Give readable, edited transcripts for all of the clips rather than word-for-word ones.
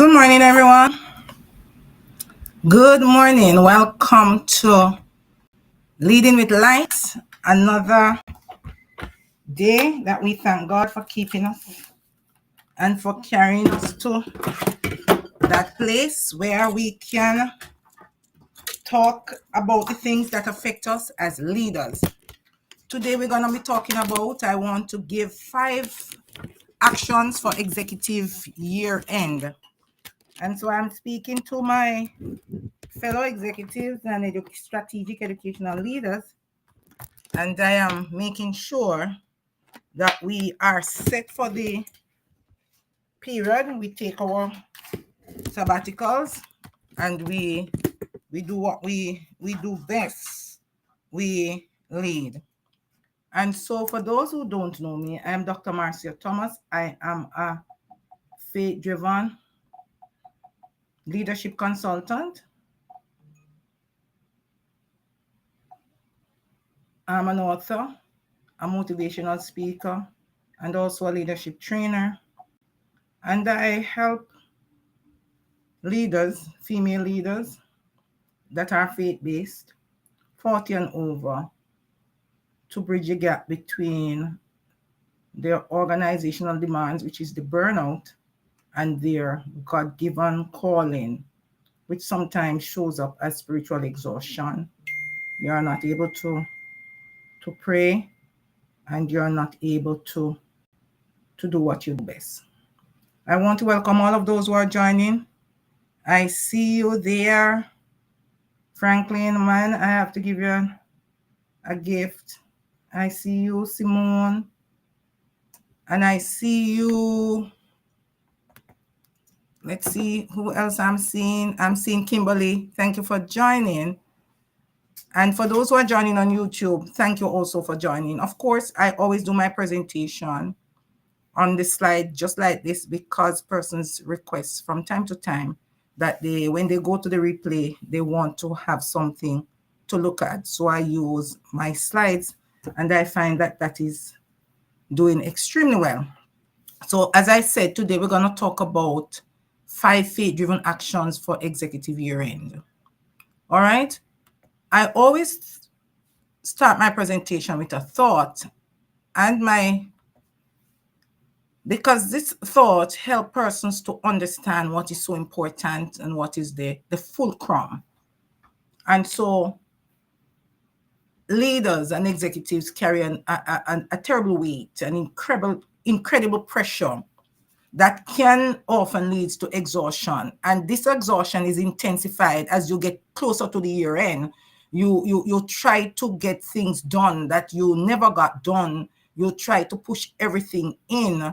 Good morning, everyone. Good morning. Welcome to Leading with Light, another day that we thank God for keeping us and for carrying us to that place where we can talk about the things that affect us as leaders. Today, we're going to be talking about, I want to give 5 actions for executive year end. And so I'm speaking to my fellow executives and strategic educational leaders, and I am making sure that we are set for the period. We take our sabbaticals and we do what we do best. We lead. And so for those who don't know me, I am Dr. Marcia Thomas. I am a faith-driven leadership consultant. I'm an author, a motivational speaker, and also a leadership trainer. And I help leaders, female leaders that are faith-based, 40 and over, to bridge a gap between their organizational demands, which is the burnout, and their God-given calling, which sometimes shows up as spiritual exhaustion. You are not able to pray, and you're not able to do what you do best. I want to welcome all of those who are joining. I see you there. Franklin, man, I have to give you a gift. I see you, Simone. And I see you. Let's see who else I'm seeing. I'm seeing Kimberly. Thank you for joining. And for those who are joining on YouTube, thank you also for joining. Of course, I always do my presentation on the slide just like this because persons request from time to time that when they go to the replay, they want to have something to look at. So I use my slides, and I find that that is doing extremely well. So as I said, today we're going to talk about 5 faith-driven actions for executive year end. All right. I always start my presentation with a thought, and because this thought helps persons to understand what is so important and what is the fulcrum. And so leaders and executives carry a terrible weight, an incredible pressure that can often lead to exhaustion. And this exhaustion is intensified as you get closer to the year end. You try to get things done that you never got done. You try to push everything in,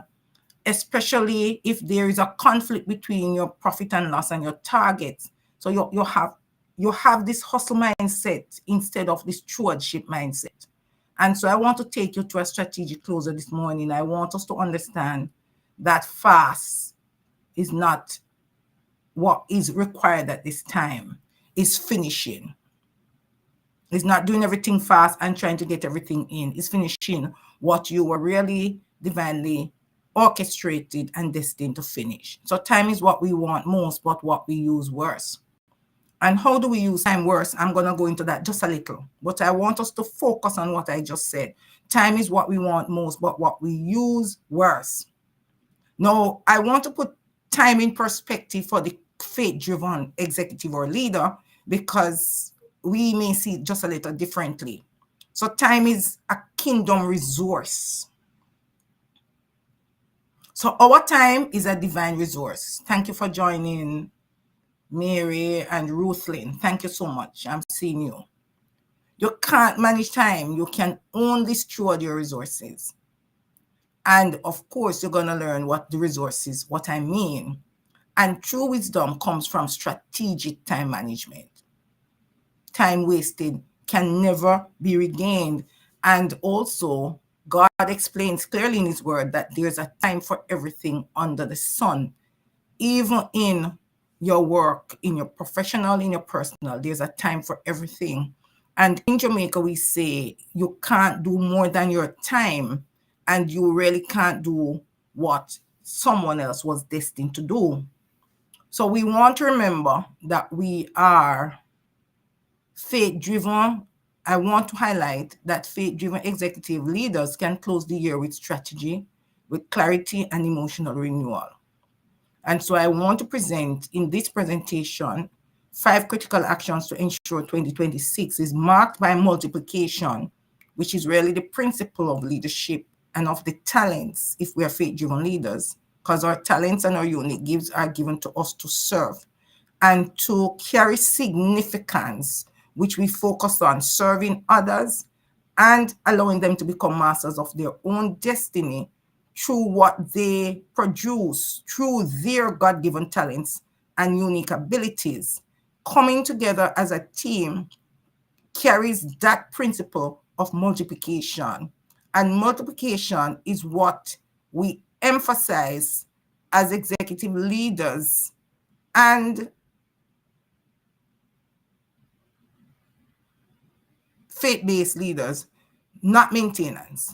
especially if there is a conflict between your profit and loss and your targets. So you have this hustle mindset instead of this stewardship mindset. And so I want to take you to a strategic closer this morning. I want us to understand that fast is not what is required at this time. It's finishing. It's not doing everything fast and trying to get everything in. It's finishing what you were really divinely orchestrated and destined to finish. So time is what we want most, but what we use worse. And how do we use time worse? I'm going to go into that just a little. But I want us to focus on what I just said. Time is what we want most, but what we use worse. Now, I want to put time in perspective for the faith-driven executive or leader because we may see it just a little differently. So time is a kingdom resource. So our time is a divine resource. Thank you for joining, Mary and Ruthlyn. Thank you so much. I'm seeing you. You can't manage time. You can only steward your resources. And of course, you're going to learn what the resources, what I mean. And true wisdom comes from strategic time management. Time wasted can never be regained. And also, God explains clearly in his word that there's a time for everything under the sun. Even in your work, in your professional, in your personal, there's a time for everything. And in Jamaica, we say you can't do more than your time, and you really can't do what someone else was destined to do. So we want to remember that we are faith-driven. I want to highlight that faith-driven executive leaders can close the year with strategy, with clarity and emotional renewal. And so I want to present in this presentation 5 critical actions to ensure 2026 is marked by multiplication, which is really the principle of leadership and of the talents if we are faith-driven leaders, because our talents and our unique gifts are given to us to serve and to carry significance, which we focus on serving others and allowing them to become masters of their own destiny through what they produce, through their God-given talents and unique abilities. Coming together as a team carries that principle of multiplication. And multiplication is what we emphasize as executive leaders and faith-based leaders, not maintenance.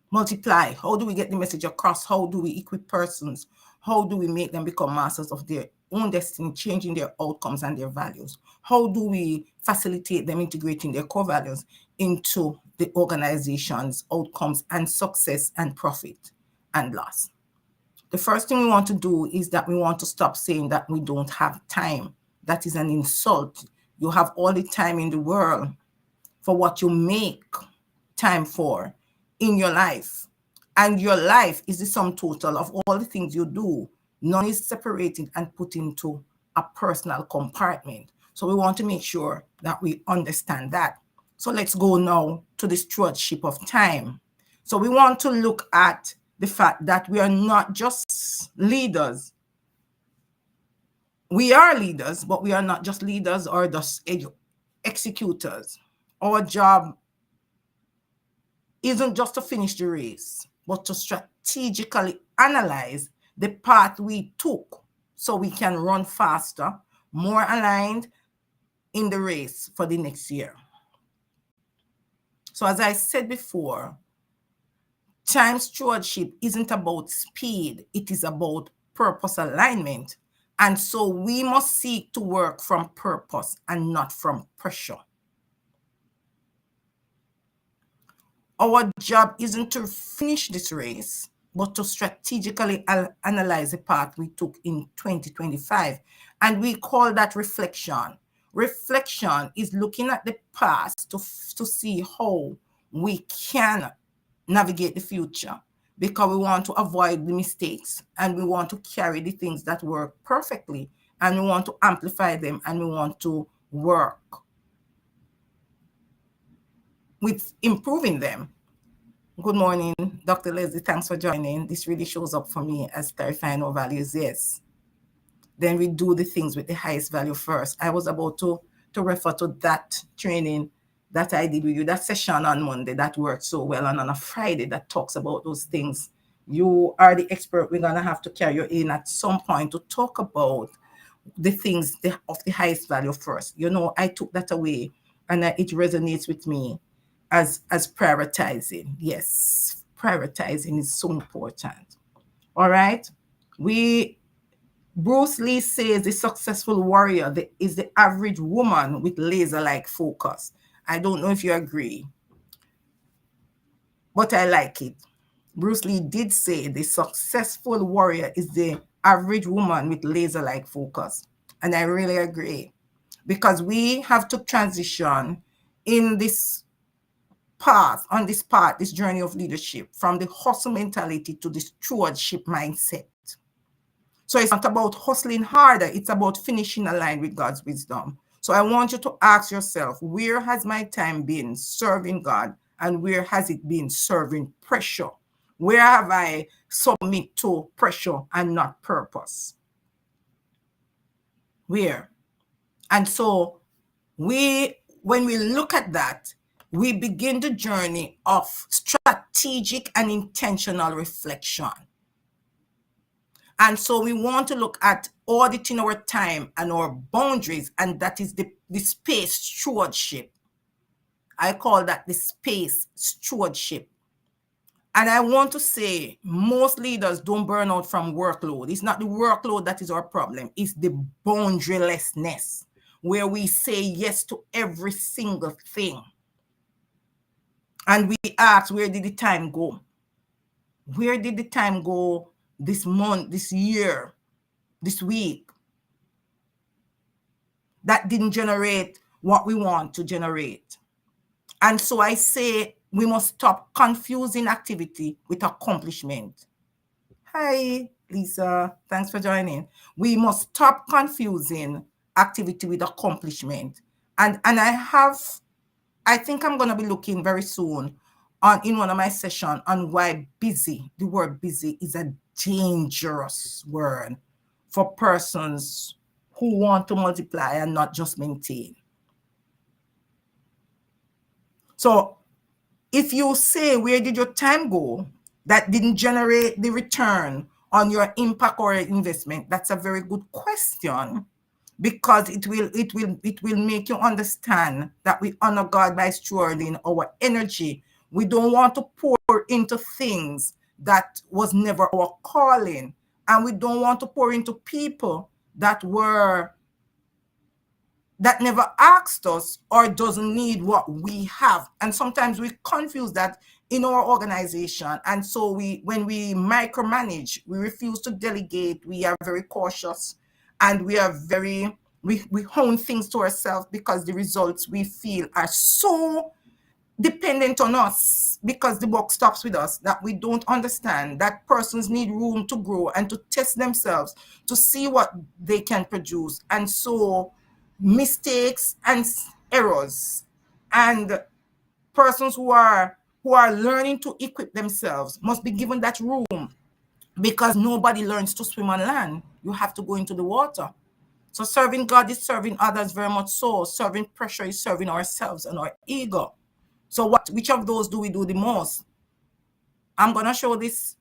Multiply. How do we get the message across? How do we equip persons? How do we make them become masters of their own destiny, changing their outcomes and their values? How do we facilitate them integrating their core values into the organization's outcomes and success and profit and loss? The first thing we want to do is that we want to stop saying that we don't have time. That is an insult. You have all the time in the world for what you make time for in your life. And your life is the sum total of all the things you do. None is separated and put into a personal compartment. So we want to make sure that we understand that. So let's go now to the stewardship of time. So we want to look at the fact that we are not just leaders. We are leaders, but we are not just leaders or just executors. Our job isn't just to finish the race, but to strategically analyze the path we took so we can run faster, more aligned in the race for the next year. So as I said before, time stewardship isn't about speed, it is about purpose alignment. And so we must seek to work from purpose and not from pressure. Our job isn't to finish this race, but to strategically analyze the path we took in 2025. And we call that reflection. Reflection is looking at the past to see how we can navigate the future, because we want to avoid the mistakes and we want to carry the things that work perfectly and we want to amplify them and we want to work with improving them. Good morning, Dr. Leslie. Thanks for joining. This really shows up for me as clarifying our values. Yes. Then we do the things with the highest value first. I was about to refer to that training that I did with you, that session on Monday that worked so well, and on a Friday that talks about those things. You are the expert. We're going to have to carry you in at some point to talk about the things of the highest value first. You know, I took that away and it resonates with me as prioritizing. Yes, prioritizing is so important. All right. Bruce Lee says the successful warrior is the average woman with laser-like focus. I don't know if you agree, but I like it. Bruce Lee did say the successful warrior is the average woman with laser-like focus. And I really agree, because we have to transition in this path, this journey of leadership, from the hustle mentality to the stewardship mindset. So it's not about hustling harder, it's about finishing aligned with God's wisdom. So I want you to ask yourself, where has my time been serving God and where has it been serving pressure? Where have I submit to pressure and not purpose? Where? And so when we look at that, we begin the journey of strategic and intentional reflection. And so we want to look at auditing our time and our boundaries, and that is the space stewardship. I call that the space stewardship. And I want to say most leaders don't burn out from workload. It's not the workload that is our problem. It's the boundarylessness, where we say yes to every single thing. And we ask, where did the time go? Where did the time go this month, this year, this week? That didn't generate what we want to generate. And so I say we must stop confusing activity with accomplishment. Hi, Lisa. Thanks for joining. We must stop confusing activity with accomplishment. And I think I'm going to be looking very soon in one of my sessions on why busy, the word busy, is a dangerous word for persons who want to multiply and not just maintain. So if you say, where did your time go? That didn't generate the return on your impact or investment. That's a very good question, because it will make you understand that we honor God by stewarding our energy. We don't want to pour into things that was never our calling, and we don't want to pour into people that never asked us or doesn't need what we have. And sometimes we confuse that in our organization. And so when we micromanage, we refuse to delegate, we are very cautious, and we hone things to ourselves because the results we feel are so dependent on us, because the buck stops with us, that we don't understand that persons need room to grow and to test themselves to see what they can produce. And so mistakes and errors, and persons who are learning to equip themselves must be given that room, because nobody learns to swim on land. You have to go into the water. So serving God is serving others, very much so. Serving pressure is serving ourselves and our ego. So which of those do we do the most? I'm going to show this.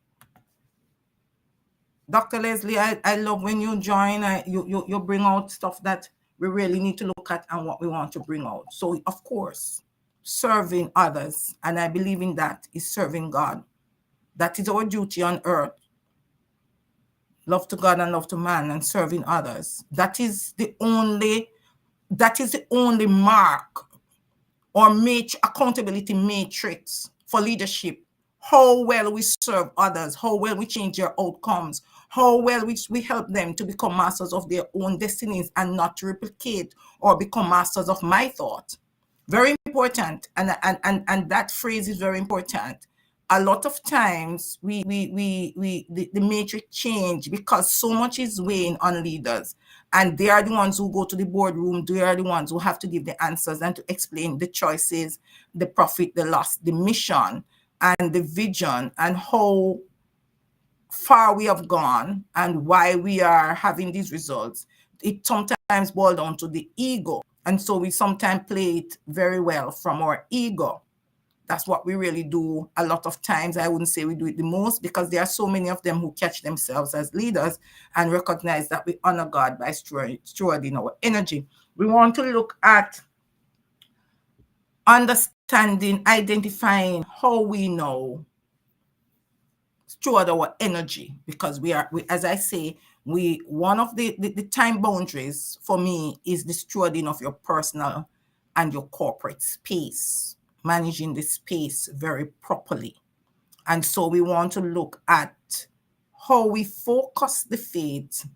Dr. Leslie, I love when you join, you bring out stuff that we really need to look at and what we want to bring out. So, of course, serving others, and I believe in that, is serving God. That is our duty on earth. Love to God and love to man, and serving others. That is the only mark or accountability matrix for leadership. How well we serve others, how well we change their outcomes, how well we help them to become masters of their own destinies and not to replicate or become masters of my thought. Very important. And that phrase is very important. A lot of times the matrix change because so much is weighing on leaders, and they are the ones who go to the boardroom. They are the ones who have to give the answers and to explain the choices, the profit, the loss, the mission, and the vision, and how far we have gone and why we are having these results. It sometimes boils down to the ego. And so we sometimes play it very well from our ego. That's what we really do a lot of times. I wouldn't say we do it the most, because there are so many of them who catch themselves as leaders and recognize that we honor God by stewarding our energy. We want to look at understanding, identifying how we know steward our energy, because as I say, one of the time boundaries for me is the stewarding of your personal and your corporate space, managing the space very properly. And so we want to look at how we focus the faith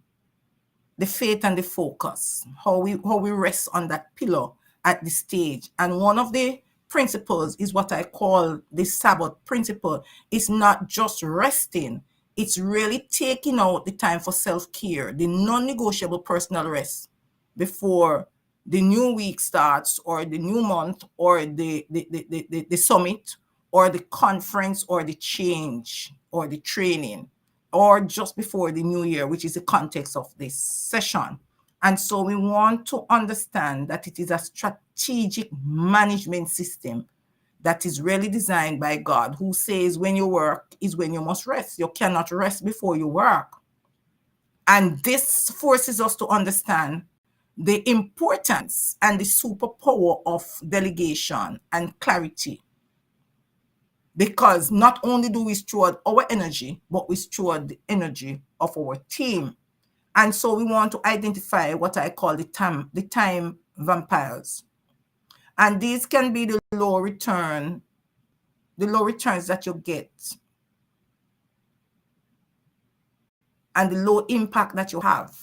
and the focus, how we rest on that pillar at this stage. And one of the principles is what I call the Sabbath principle. It's not just resting, it's really taking out the time for self-care, the non-negotiable personal rest before the new week starts, or the new month, or the summit, or the conference, or the change, or the training, or just before the new year, which is the context of this session. And so we want to understand that it is a strategic management system that is really designed by God, who says when you work is when you must rest. You cannot rest before you work. And this forces us to understand the importance and the superpower of delegation and clarity. because not only do we steward our energy, but we steward the energy of our team. And so we want to identify what I call the time vampires. And these can be the low returns that you get, and the low impact that you have,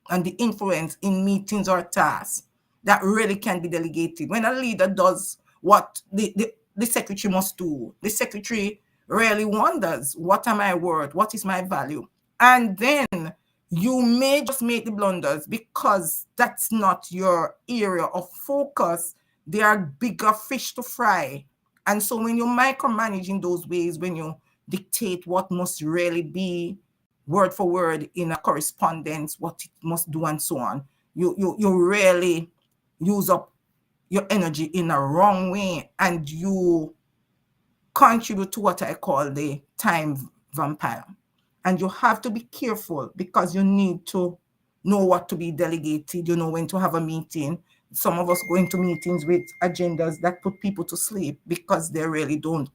and the influence in meetings or tasks that really can be delegated. When a leader does what the secretary must do, the secretary really wonders, what am I worth? What is my value? And then you may just make the blunders because that's not your area of focus. There are bigger fish to fry. And so when you micromanage in those ways, when you dictate what must really be word for word in a correspondence, what it must do and so on, you really use up your energy in a wrong way, and you contribute to what I call the time vampire. And you have to be careful because you need to know what to be delegated, you know when to have a meeting. Some of us go into meetings with agendas that put people to sleep because they really do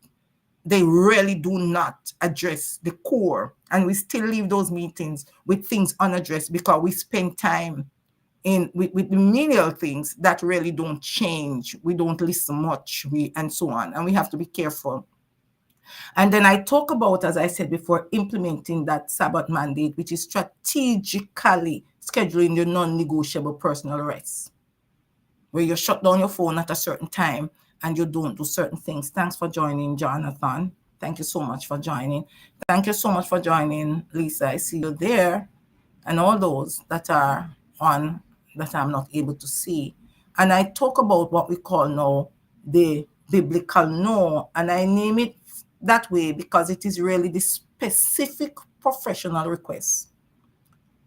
not address the core, and we still leave those meetings with things unaddressed because we spend time with the menial things that really don't change. We don't listen much, and so on, and we have to be careful. And then I talk about, as I said before, implementing that Sabbath mandate, which is strategically scheduling your non-negotiable personal rest, where you shut down your phone at a certain time and you don't do certain things. Thanks for joining, Jonathan. Thank you so much for joining. Thank you so much for joining, Lisa. I see you there. And all those that are on that I'm not able to see. And I talk about what we call now the biblical no. And I name it that way because it is really the specific professional request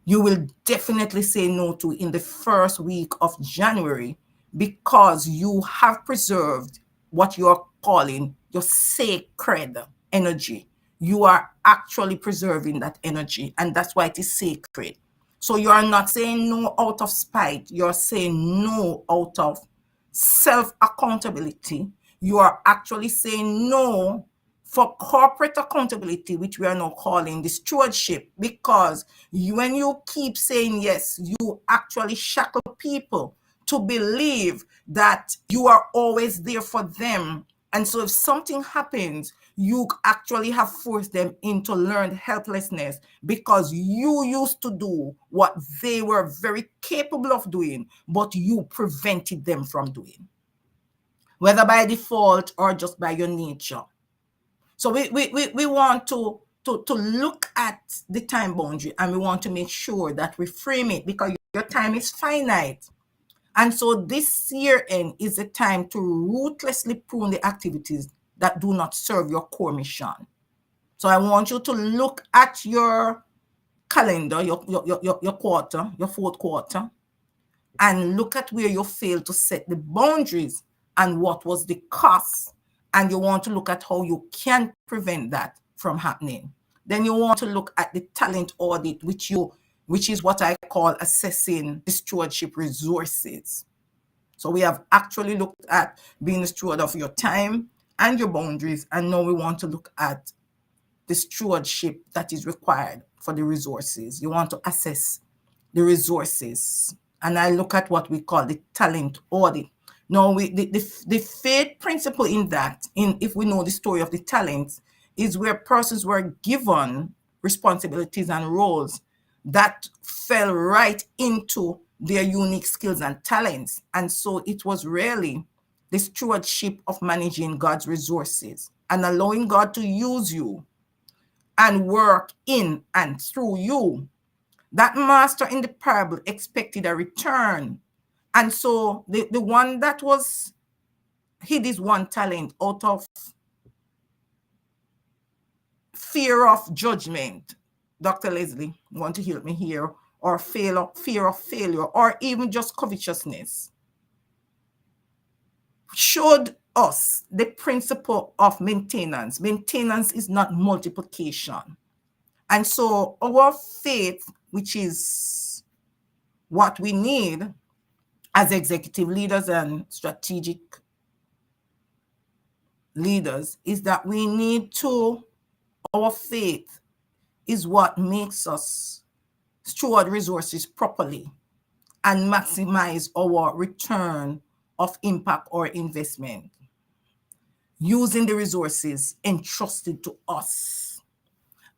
you will definitely say no to in the first week of January, because you have preserved what you're calling your sacred energy. You are actually preserving that energy, and that's why it is sacred. So you are not saying no out of spite. You're saying no out of self accountability. You are actually saying no for corporate accountability, which we are now calling the stewardship, because when you keep saying yes, you actually shackle people to believe that you are always there for them. And so if something happens, you actually have forced them into learned helplessness because you used to do what they were very capable of doing, but you prevented them from doing, whether by default or just by your nature. So we want to look at the time boundary, and we want to make sure that we frame it because your time is finite. And so this year end is a time to ruthlessly prune the activities that do not serve your core mission. So I want you to look at your calendar, your quarter, your fourth quarter, and look at where you failed to set the boundaries and what was the cost. And you want to look at how you can prevent that from happening. Then you want to look at the talent audit, which is what I call assessing the stewardship resources. So we have actually looked at being a steward of your time and your boundaries, and now we want to look at the stewardship that is required for the resources. You want to assess the resources. And I look at what we call the talent audit. Now, the faith principle in that, if we know the story of the talents, is where persons were given responsibilities and roles that fell right into their unique skills and talents. And so it was really the stewardship of managing God's resources and allowing God to use you and work in and through you. That master in the parable expected a return. And so the one that was hid his one talent out of fear of judgment. Dr. Leslie, you want to help me here? Or fear of failure, or even just covetousness, showed us the principle of maintenance. Maintenance is not multiplication. And so our faith, which is what we need as executive leaders and strategic leaders is that we need to, our faith is what makes us steward resources properly and maximize our return of impact or investment using the resources entrusted to us.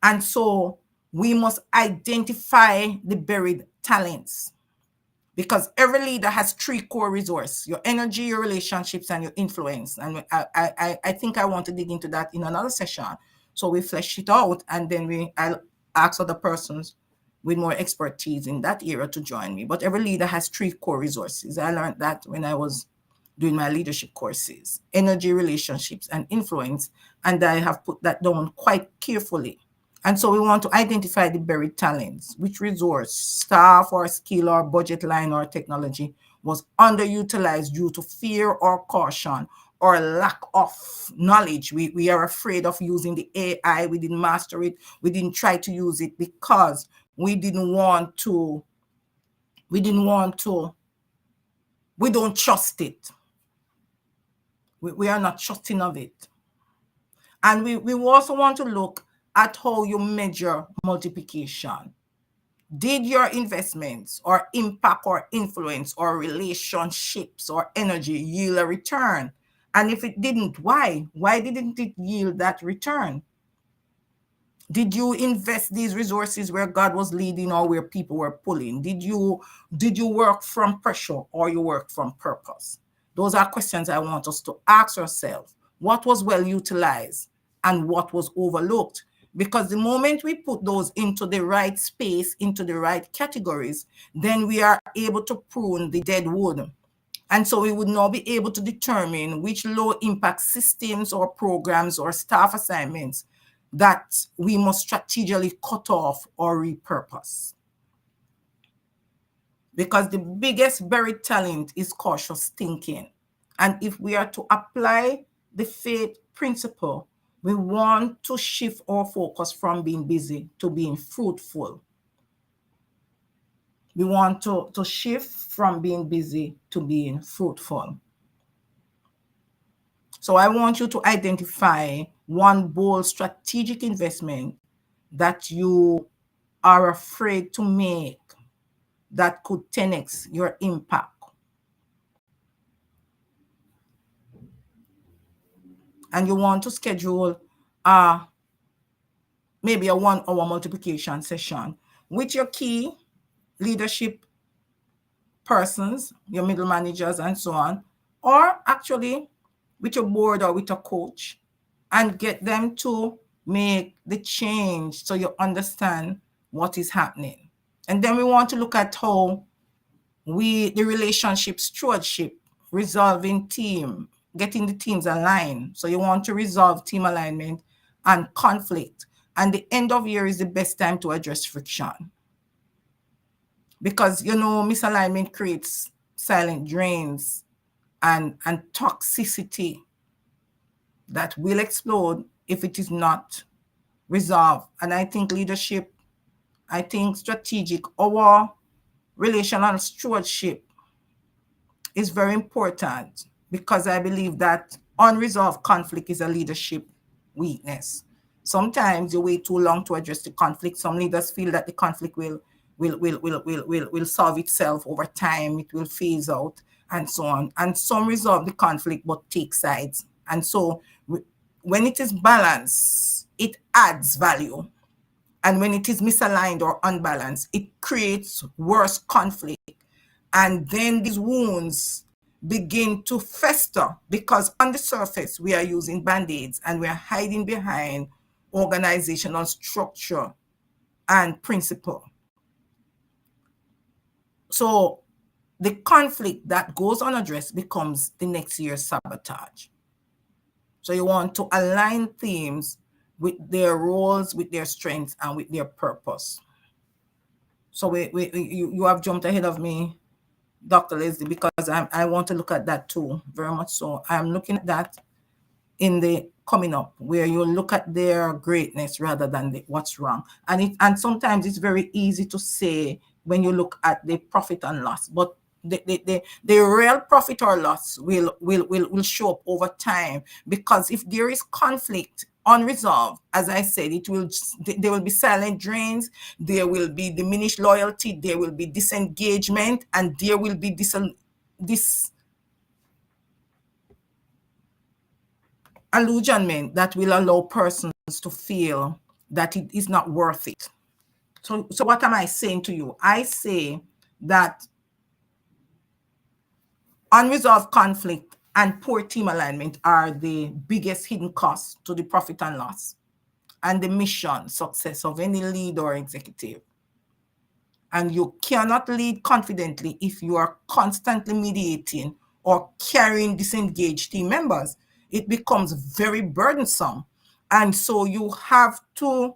And so we must identify the buried talents, because every leader has three core resources: your energy, your relationships, and your influence. And I think I want to dig into that in another session. So we flesh it out, and then I'll ask other persons with more expertise in that area to join me. But every leader has three core resources. I learned that when I was doing my leadership courses: energy, relationships, and influence. And I have put that down quite carefully. And so we want to identify the buried talents, which resource, staff or skill or budget line or technology was underutilized due to fear or caution or lack of knowledge. We are afraid of using the AI. We didn't master it. We didn't try to use it because we don't trust it. We are not trusting of it. And we also want to look at how you measure multiplication. Did your investments or impact or influence or relationships or energy yield a return? And if it didn't, why? Why didn't it yield that return? Did you invest these resources where God was leading or where people were pulling? Did you work from pressure or you worked from purpose? Those are questions I want us to ask ourselves. What was well utilized and what was overlooked? Because the moment we put those into the right space, into the right categories, then we are able to prune the dead wood. And so we would now be able to determine which low impact systems or programs or staff assignments that we must strategically cut off or repurpose. Because the biggest buried talent is cautious thinking. And if we are to apply the faith principle, we want to shift our focus from being busy to being fruitful. We want to shift from being busy to being fruitful. So I want you to identify one bold strategic investment that you are afraid to make that could 10x your impact. And you want to schedule maybe a 1-hour multiplication session with your key leadership persons, your middle managers and so on, or actually with your board or with a coach, and get them to make the change so you understand what is happening. And then we want to look at how the relationship stewardship, resolving team, getting the teams aligned. So you want to resolve team alignment and conflict. And the end of year is the best time to address friction. Because, misalignment creates silent drains and toxicity that will explode if it is not resolved. And I think leadership, I think strategic, our relational stewardship is very important, because I believe that unresolved conflict is a leadership weakness. Sometimes you wait too long to address the conflict. Some leaders feel that the conflict will solve itself over time. It will phase out and so on. And some resolve the conflict but take sides. And so when it is balanced, it adds value. And when it is misaligned or unbalanced, it creates worse conflict. And then these wounds begin to fester, because on the surface, we are using band-aids and we are hiding behind organizational structure and principle. So the conflict that goes unaddressed becomes the next year's sabotage. So you want to align teams with their roles, with their strengths, and with their purpose. So you have jumped ahead of me, Dr. Leslie, because I want to look at that too, very much so. I'm looking at that in the coming up, where you look at their greatness rather than what's wrong. And sometimes it's very easy to say when you look at the profit and loss, but The real profit or loss will show up over time, because if there is conflict unresolved, as I said, there will be silent drains, there will be diminished loyalty, there will be disengagement, and there will be disillusionment that will allow persons to feel that it is not worth it. So what am I saying to you? I say that unresolved conflict and poor team alignment are the biggest hidden costs to the profit and loss and the mission success of any lead or executive. And you cannot lead confidently if you are constantly mediating or carrying disengaged team members. It becomes very burdensome. And so you have to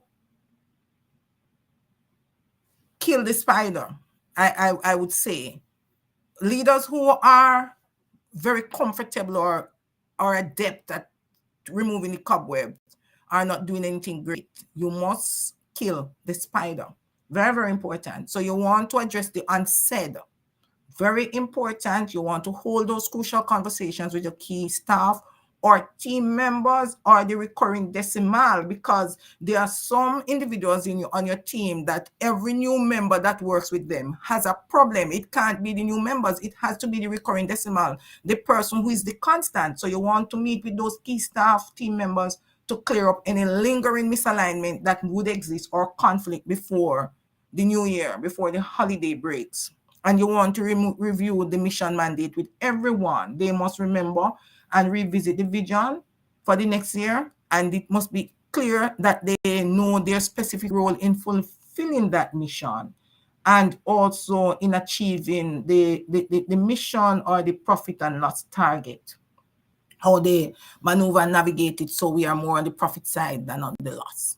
kill the spider. I would say leaders who are very comfortable or adept at removing the cobweb are not doing anything great. You must kill the spider. Very, very important. So you want to address the unsaid. Very important. You want to hold those crucial conversations with your key staff or team members or the recurring decimal, because there are some individuals on your team that every new member that works with them has a problem. It can't be the new members. It has to be the recurring decimal, the person who is the constant. So you want to meet with those key staff, team members, to clear up any lingering misalignment that would exist or conflict before the new year, before the holiday breaks. And you want to review the mission mandate with everyone. They must remember and revisit the vision for the next year. And it must be clear that they know their specific role in fulfilling that mission, and also in achieving the mission or the profit and loss target, how they maneuver and navigate it, so we are more on the profit side than on the loss.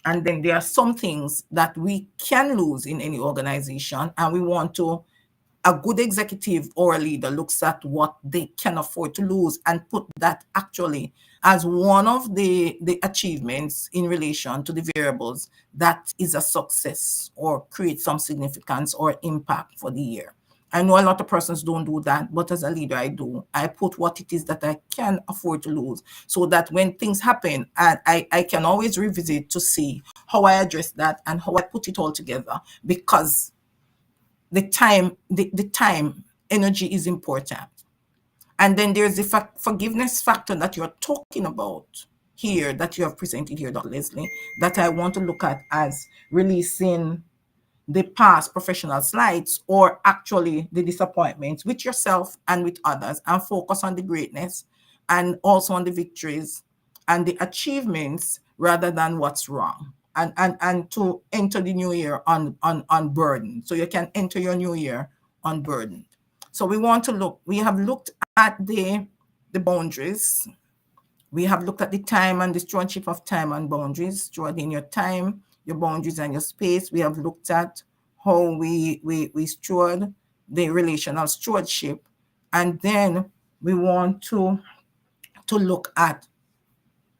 And then there are some things that we can lose in any organization, and we want to, a good executive or a leader looks at what they can afford to lose and put that actually as one of the achievements in relation to the variables that is a success or create some significance or impact for the year. I know a lot of persons don't do that, but as a leader, I do. I put what it is that I can afford to lose, so that when things happen, I can always revisit to see how I address that and how I put it all together, because the time energy is important. And then there's the forgiveness factor that you're talking about here, that you have presented here, Dr. Leslie, that I want to look at as releasing the past professional slides, or actually the disappointments with yourself and with others, and focus on the greatness and also on the victories and the achievements rather than what's wrong. And to enter the new year on burden. So you can enter your new year on burden. So we have looked at the boundaries. We have looked at the time and the stewardship of time and boundaries, stewarding your time, your boundaries, and your space. We have looked at how we steward the relational stewardship. And then we want to look at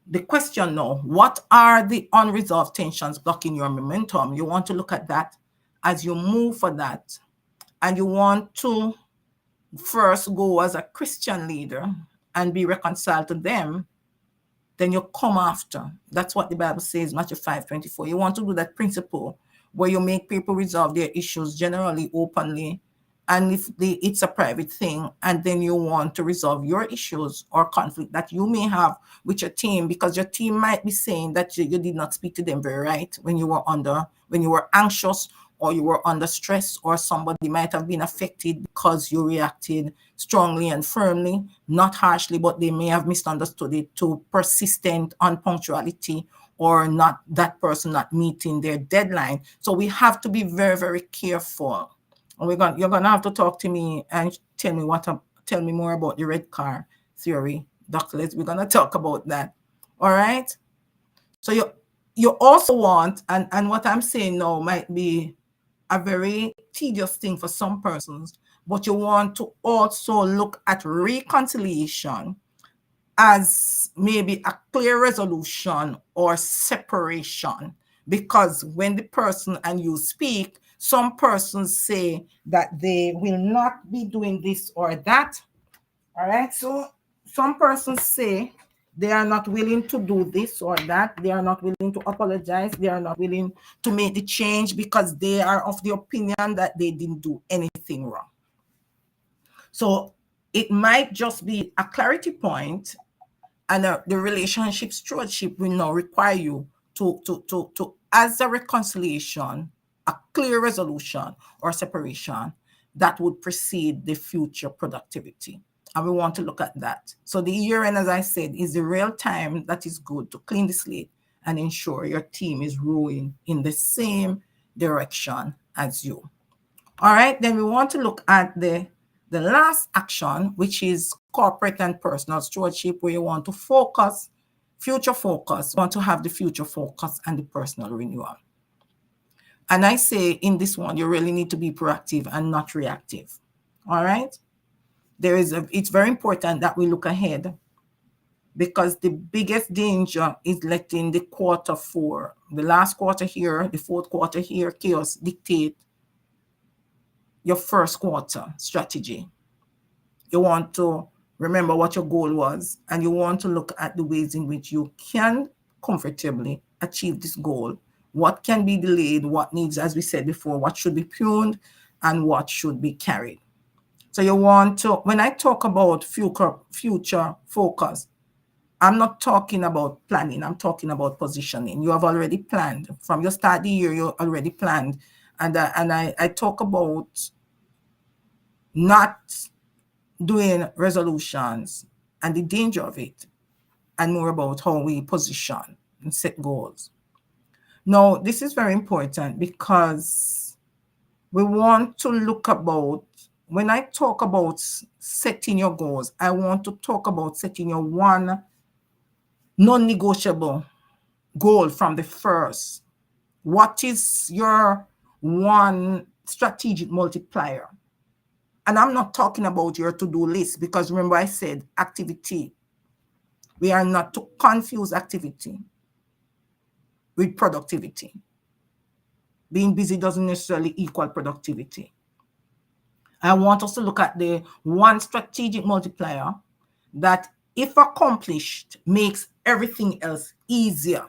the question now: what are the unresolved tensions blocking your momentum? You want to look at that as you move for that. And you want to first go as a Christian leader and be reconciled to them. Then you come after. That's what the Bible says, Matthew 5:24. You want to do that principle where you make people resolve their issues generally, openly, and if it's a private thing, and then you want to resolve your issues or conflict that you may have with your team, because your team might be saying that you did not speak to them very right when you were anxious, or you were under stress, or somebody might have been affected because you reacted strongly and firmly, not harshly, but they may have misunderstood it to persistent unpunctuality, or not that person not meeting their deadline. So we have to be very, very careful. And you're gonna have to talk to me and tell me more about the red car theory, Dr. Liz. We're gonna talk about that. All right. So you also want, and what I'm saying now might be a very tedious thing for some persons, but you want to also look at reconciliation as maybe a clear resolution or separation, because when the person and you speak, Some persons say that they will not be doing this or that. All right. So some persons say they are not willing to do this or that. They are not willing to apologize. They are not willing to make the change because they are of the opinion that they didn't do anything wrong. So it might just be a clarity point, and the relationship stewardship will now require you to as a reconciliation, a clear resolution or separation that would precede the future productivity. And we want to look at that. So the year end, as I said, is the real time that is good to clean the slate and ensure your team is rowing in the same direction as you. All right, then we want to look at the last action, which is corporate and personal stewardship, where you want to focus, future focus, you want to have the future focus and the personal renewal. And I say in this one, you really need to be proactive and not reactive. All right. It's very important that we look ahead, because the biggest danger is letting the quarter four, the last quarter here, the fourth quarter here, chaos dictate your first quarter strategy. You want to remember what your goal was, and you want to look at the ways in which you can comfortably achieve this goal. What can be delayed, what needs, as we said before, what should be pruned and what should be carried. So you want to, when I talk about future focus, I'm not talking about planning. I'm talking about positioning. You have already planned. From your start the year, you already planned. And I talk about not doing resolutions and the danger of it, and more about how we position and set goals. Now, this is very important because we want to look about, when I talk about setting your goals, I want to talk about setting your one non-negotiable goal from the first. What is your one strategic multiplier? And I'm not talking about your to-do list, because remember I said activity. We are not to confuse activity with productivity. Being busy doesn't necessarily equal productivity. I want us to look at the one strategic multiplier that, if accomplished, makes everything else easier.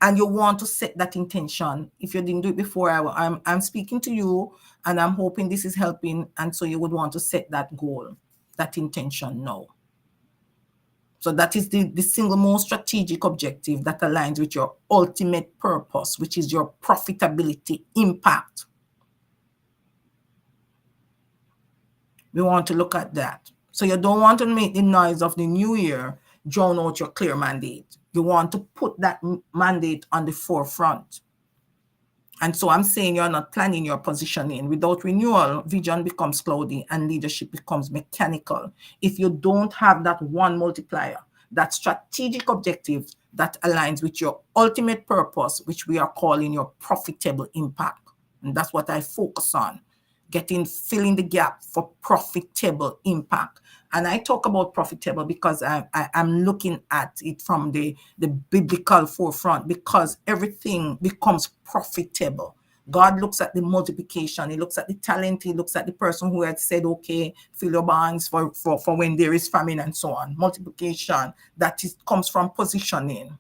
And you want to set that intention. If you didn't do it before, I'm speaking to you, and I'm hoping this is helping. And so you would want to set that goal, that intention now. So that is the single most strategic objective that aligns with your ultimate purpose, which is your profitability impact. We want to look at that. So you don't want to make the noise of the new year drown out your clear mandate. You want to put that mandate on the forefront. And so I'm saying you're not planning your positioning. Without renewal, vision becomes cloudy and leadership becomes mechanical. If you don't have that one multiplier, that strategic objective that aligns with your ultimate purpose, which we are calling your profitable impact. And that's what I focus on. Filling the gap for profitable impact. And I talk about profitable because I'm looking at it from the biblical forefront, because everything becomes profitable. God looks at the multiplication. He looks at the talent. He looks at the person who had said, okay, fill your barns for when there is famine and so on. Multiplication, comes from positioning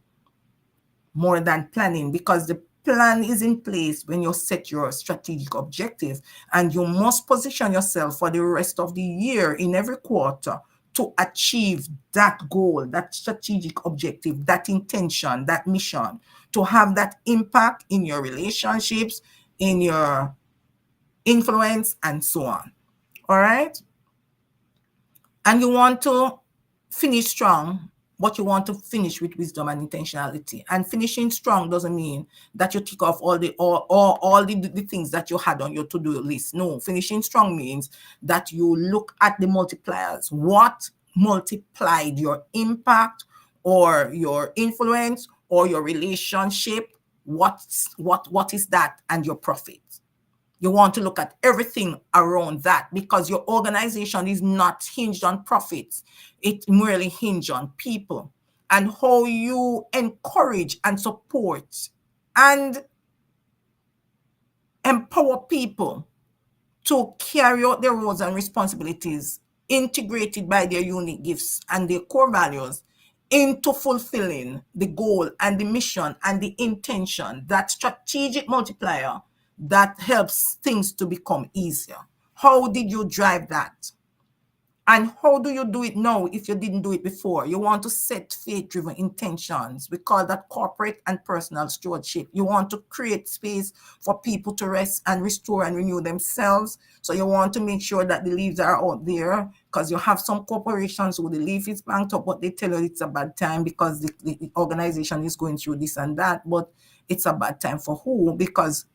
more than planning, because the plan is in place when you set your strategic objective, and you must position yourself for the rest of the year in every quarter to achieve that goal, that strategic objective, that intention, that mission, to have that impact in your relationships, in your influence, and so on. All right? And you want to finish strong, but you want to finish with wisdom and intentionality. And finishing strong doesn't mean that you tick off all the things that you had on your to-do list. No, finishing strong means that you look at the multipliers. What multiplied your impact or your influence or your relationship? What is that? And your profit. You want to look at everything around that, because your organization is not hinged on profits. It merely hinged on people and how you encourage and support and empower people to carry out their roles and responsibilities integrated by their unique gifts and their core values into fulfilling the goal and the mission and the intention, that strategic multiplier that helps things to become easier. How did you drive that? And how do you do it now if you didn't do it before? You want to set faith-driven intentions. We call that corporate and personal stewardship. You want to create space for people to rest and restore and renew themselves. So you want to make sure that the leaves are out there, because you have some corporations who the leaf is banked up, but they tell you it's a bad time because the organization is going through this and that. But it's a bad time for who? Because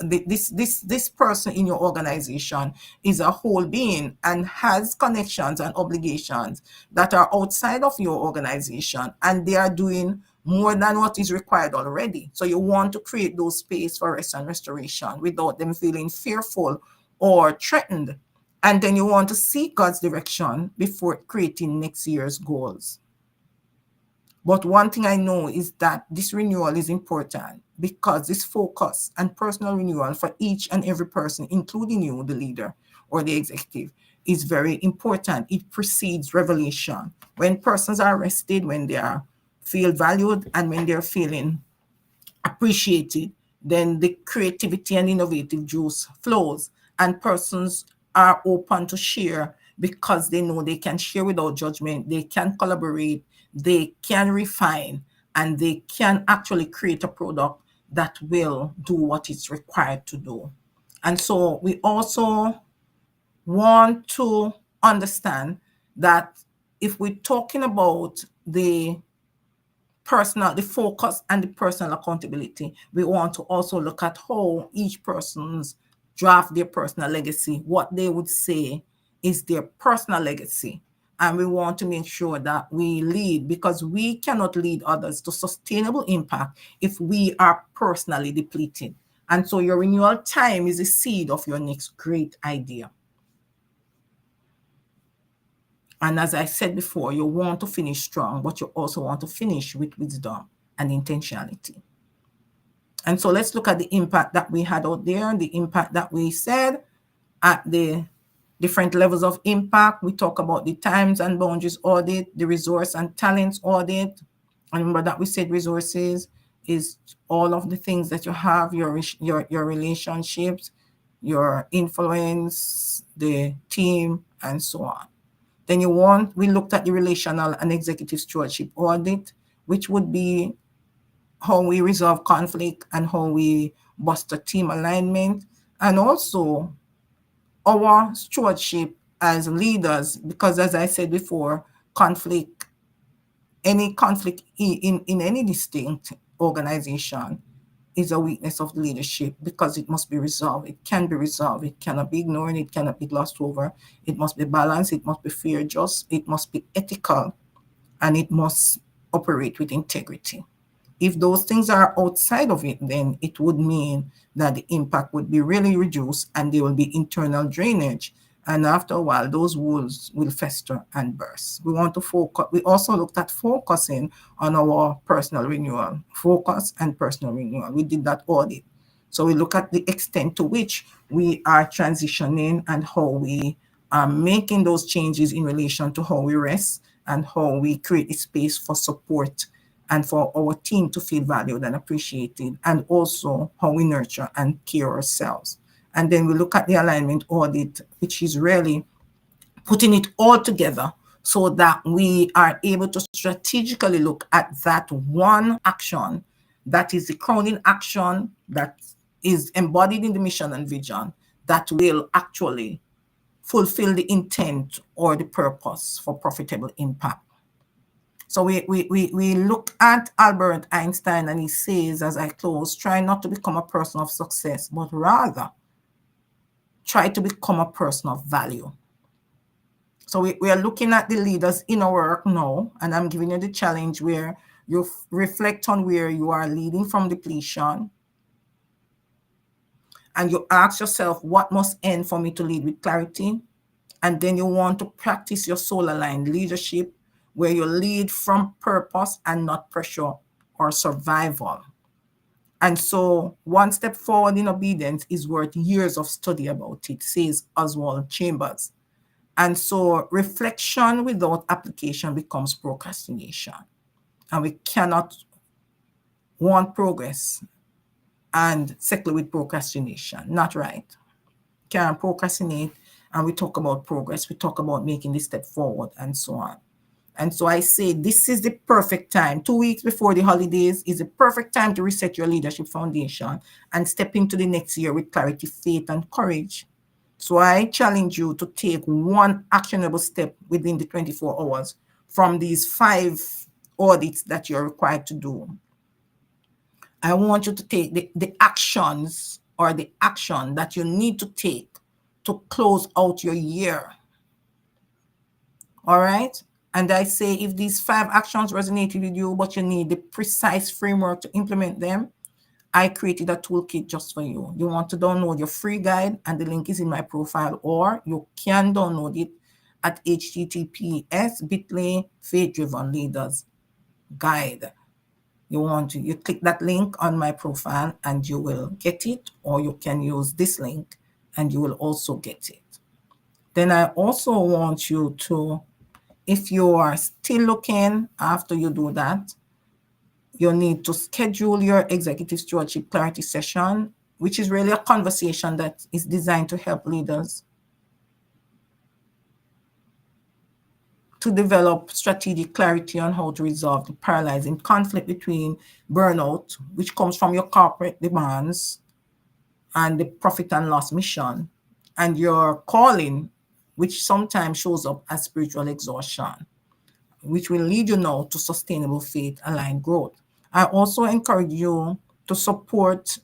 this person in your organization is a whole being and has connections and obligations that are outside of your organization, and they are doing more than what is required already. So you want to create those space for rest and restoration without them feeling fearful or threatened. And then you want to seek God's direction before creating next year's goals. But one thing I know is that this renewal is important, because this focus and personal renewal for each and every person, including you, the leader or the executive, is very important. It precedes revelation. When persons are rested, when they are feel valued, and when they're feeling appreciated, then the creativity and innovative juice flows, and persons are open to share because they know they can share without judgment, they can collaborate, they can refine, and they can actually create a product that will do what it's required to do. And so we also want to understand that if we're talking about the focus and the personal accountability, we want to also look at how each person's draft their personal legacy, what they would say is their personal legacy. And we want to make sure that we lead, because we cannot lead others to sustainable impact if we are personally depleted. And so your renewal time is the seed of your next great idea. And as I said before, you want to finish strong, but you also want to finish with wisdom and intentionality. And so let's look at the impact that we had out there, the impact that we said at the different levels of impact. We talk about the times and boundaries audit, the resource and talents audit. And remember that we said resources is all of the things that you have, your relationships, your influence, the team, and so on. Then we looked at the relational and executive stewardship audit, which would be how we resolve conflict and how we foster team alignment, and also our stewardship as leaders, because as I said before, any conflict in any distinct organization is a weakness of leadership, because it must be resolved. It can be resolved. It cannot be ignored. It cannot be glossed over. It must be balanced. It must be fair, just. It must be ethical, and it must operate with integrity. If those things are outside of it, then it would mean that the impact would be really reduced, and there will be internal drainage. And after a while, those wounds will fester and burst. We want to focus. We also looked at focusing on our personal renewal, focus and personal renewal. We did that audit. So we look at the extent to which we are transitioning and how we are making those changes in relation to how we rest and how we create a space for support and for our team to feel valued and appreciated, and also how we nurture and care ourselves. And then we look at the alignment audit, which is really putting it all together so that we are able to strategically look at that one action that is the crowning action that is embodied in the mission and vision that will actually fulfill the intent or the purpose for profitable impact. So we look at Albert Einstein, and he says, as I close, try not to become a person of success, but rather try to become a person of value. So we are looking at the leaders in our work now, and I'm giving you the challenge where you reflect on where you are leading from depletion, and you ask yourself, what must end for me to lead with clarity? And then you want to practice your soul-aligned leadership, where you lead from purpose and not pressure or survival. And so one step forward in obedience is worth years of study about it, says Oswald Chambers. And so reflection without application becomes procrastination. And we cannot want progress and settle with procrastination. Not right. Can't procrastinate and we talk about progress. We talk about making this step forward and so on. And so I say this is the perfect time. 2 weeks before the holidays is the perfect time to reset your leadership foundation and step into the next year with clarity, faith, and courage. So I challenge you to take one actionable step within the 24 hours from these 5 audits that you're required to do. I want you to take the actions or the action that you need to take to close out your year. All right. And I say if these 5 actions resonated with you, but you need the precise framework to implement them, I created a toolkit just for you. You want to download your free guide, and the link is in my profile, or you can download it at https://bit.ly Faith Driven Leaders Guide. You click that link on my profile and you will get it, or you can use this link and you will also get it. Then I also want you to, if you are still looking after you do that, you need to schedule your executive stewardship clarity session, which is really a conversation that is designed to help leaders to develop strategic clarity on how to resolve the paralyzing conflict between burnout, which comes from your corporate demands and the profit and loss mission, and your calling, which sometimes shows up as spiritual exhaustion, which will lead you now to sustainable faith-aligned growth. I also encourage you to support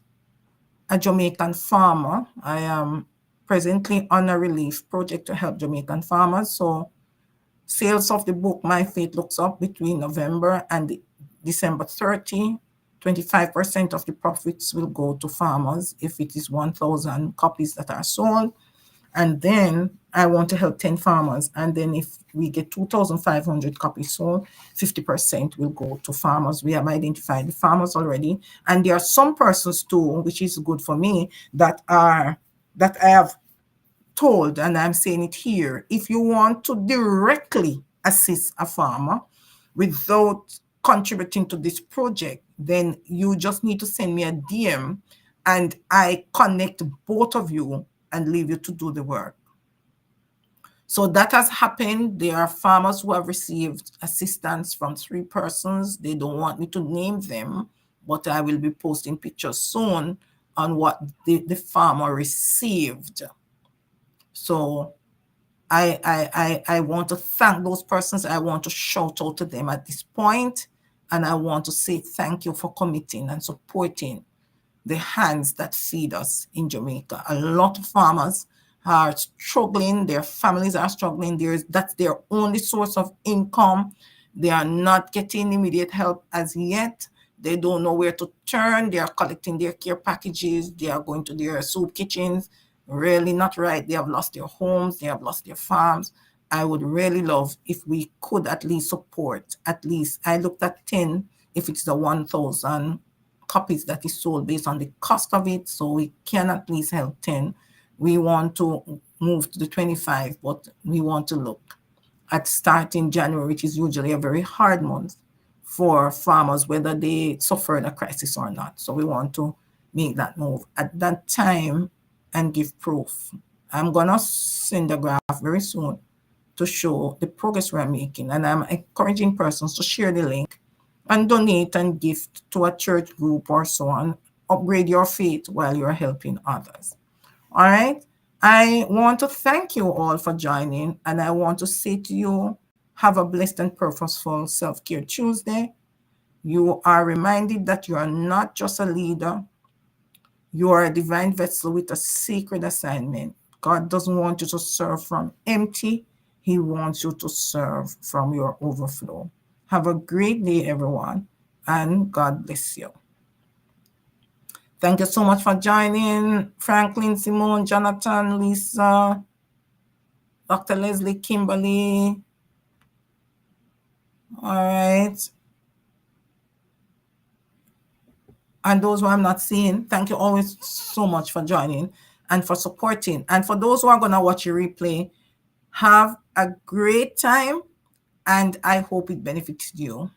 a Jamaican farmer. I am presently on a relief project to help Jamaican farmers. So sales of the book, My Faith Looks Up, between November and December 30, 25% of the profits will go to farmers if it is 1,000 copies that are sold. And then I want to help 10 farmers. And then if we get 2,500 copies sold, 50% will go to farmers. We have identified the farmers already. And there are some persons too, which is good for me, that I have told, and I'm saying it here, if you want to directly assist a farmer without contributing to this project, then you just need to send me a DM and I connect both of you and leave you to do the work. So that has happened. There are farmers who have received assistance from 3 persons. They don't want me to name them, but I will be posting pictures soon on what the farmer received. So I want to thank those persons. I want to shout out to them at this point, and I want to say thank you for committing and supporting the hands that feed us in Jamaica. A lot of farmers are struggling. Their families are struggling. That's their only source of income. They are not getting immediate help as yet. They don't know where to turn. They are collecting their care packages. They are going to their soup kitchens. Really not right. They have lost their homes. They have lost their farms. I would really love if we could at least support, at least, I looked at 10, if it's the 1,000 copies that is sold based on the cost of it. So we can at least help 10. We want to move to the 25, but we want to look at starting January, which is usually a very hard month for farmers, whether they suffered a crisis or not. So we want to make that move at that time and give proof. I'm going to send a graph very soon to show the progress we're making. And I'm encouraging persons to share the link and donate and gift to a church group or so on. Upgrade your faith while you're helping others. All right. I want to thank you all for joining. And I want to say to you, have a blessed and purposeful Self-Care Tuesday. You are reminded that you are not just a leader. You are a divine vessel with a sacred assignment. God doesn't want you to serve from empty. He wants you to serve from your overflow. Have a great day, everyone, and God bless you. Thank you so much for joining. Franklin, Simone, Jonathan, Lisa, Dr. Leslie, Kimberly. All right. And those who I'm not seeing, thank you always so much for joining and for supporting. And for those who are going to watch a replay, have a great time, and I hope it benefits you.